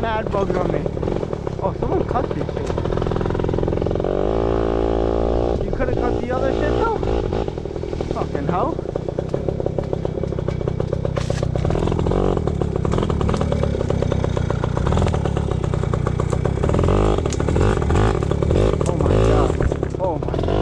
mad bugs on me. Oh, someone cut this shit. You could have cut the other shit though? Fucking hoe. Oh my god. Oh my god.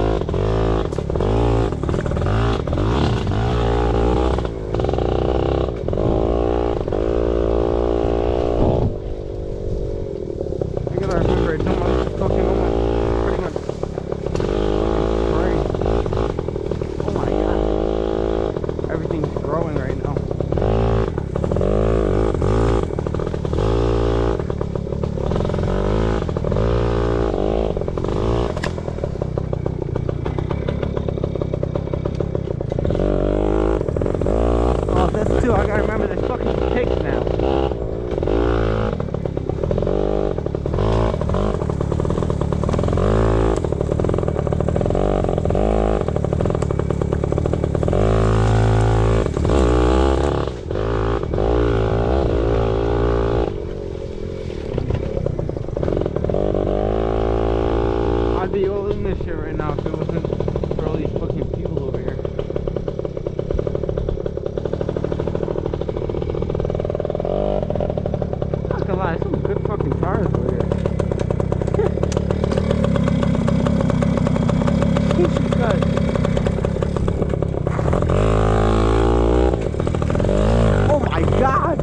I gotta remember there's fucking pigs now. I'd be all in this shit right now if it wasn't for all these fucking people over here. Some good fucking cars over here. Jesus Christ. Oh my god!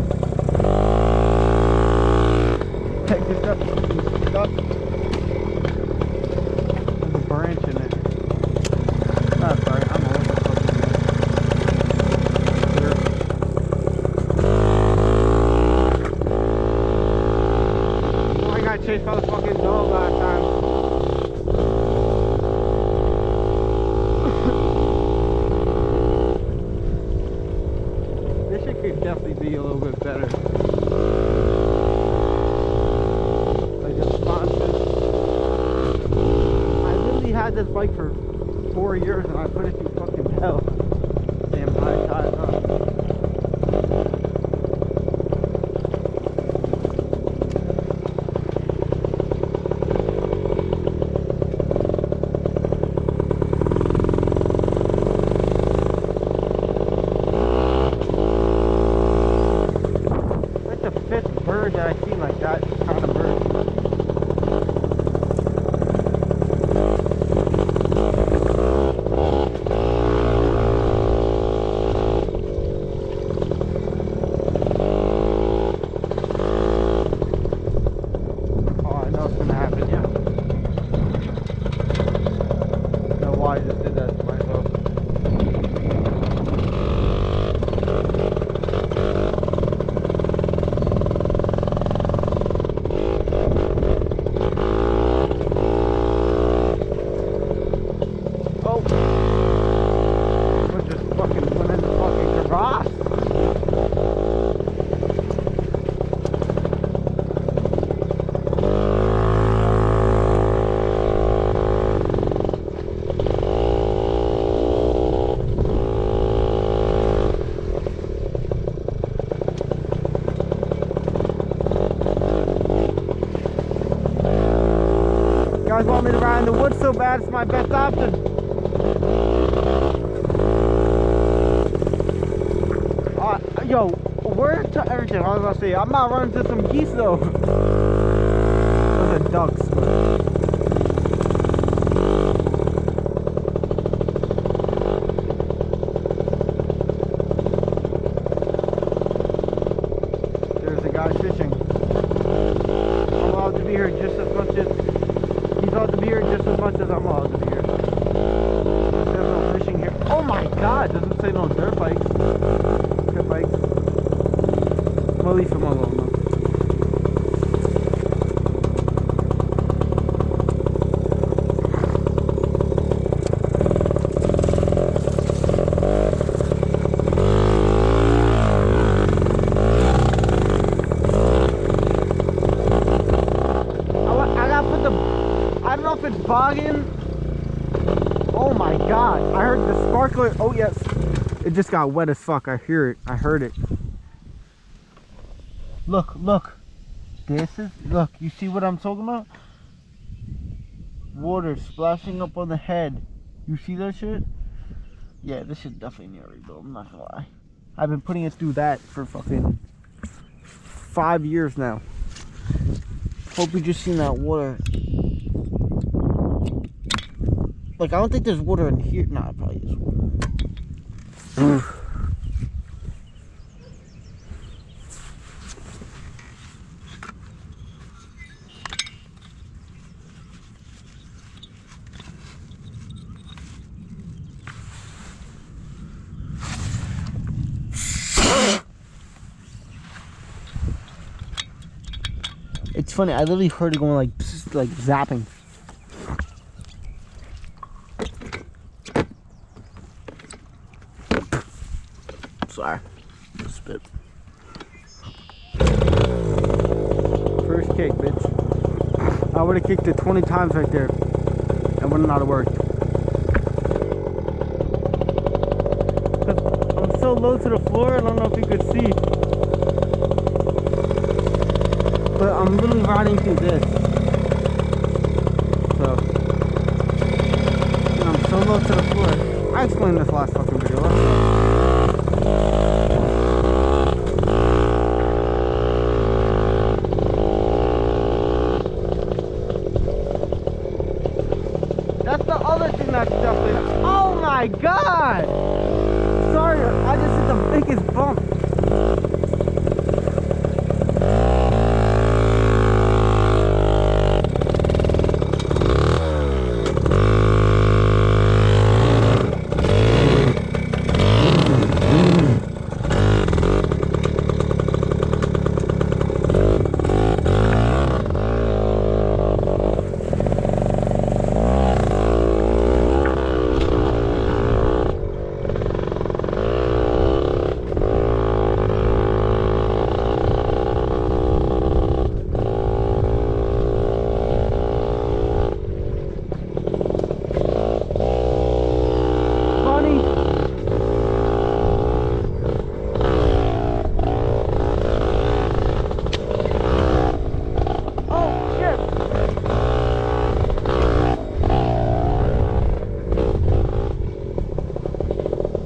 Check this up. Stuff. There's a branch in it. Not a branch, I'm over the chased by the fucking dog last time. This shit could definitely be a little bit better. Like the sponsors. I literally had this bike for 4 years and I put it through fucking hell. Damn high tide, huh? Bird that I see like that kind of bird. Oh, I know it's gonna happen, yeah. I don't know why I just did that to myself. You guys want me to ride in the woods so bad, it's my best option. Yo, where to everything? I was gonna say, I'm not running into some geese though. Those are ducks. There's a guy fishing. I'm allowed to be here just as much as he's allowed to be here just as much as I'm allowed to be here. There's no fishing here. Oh my god, doesn't say no dirt bikes. Dirt bikes. Well, at least I'm alone though. I don't know if it's bogging. Oh my god, I heard the sparkler. Oh yes, it just got wet as fuck. I hear it. I heard it. Look, look. This is, look, you see what I'm talking about? Water splashing up on the head. You see that shit? Yeah, this shit definitely need a rebuild, I'm not gonna lie. I've been putting it through that for fucking 5 years now. Hope you just seen that water. Like, I don't think there's water in here. Nah, it probably is. It's funny, I literally heard it going like zapping. Sorry, just spit. First kick, bitch. I would have kicked it 20 times right there. And would not have worked. I'm so low to the floor, I don't know if you could see. But I'm literally riding through this. So, and I'm so low to the floor. I explained this last fucking video. That's the other thing that's definitely. Oh my god! Sorry, I just hit the biggest bump.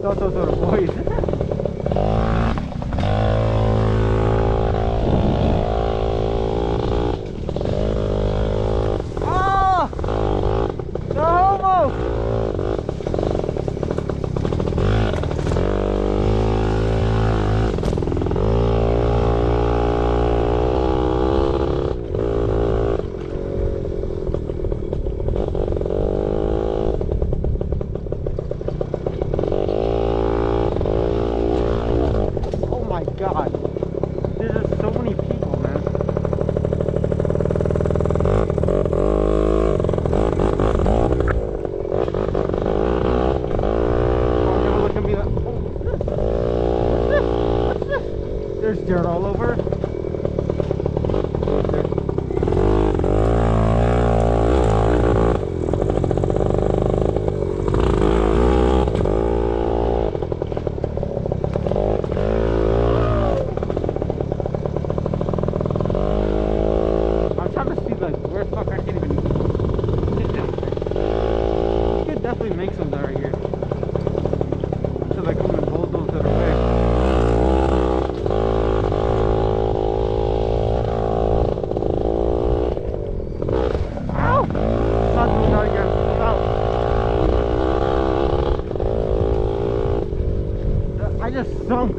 Those are the boys. Oh! The homo! God, there's just so many people, man. Oh, never look at me. What's this? There's dirt all over. Make some right here until they come and bulldoze it away. Ow! Not doing that again. Look out! I just sunk.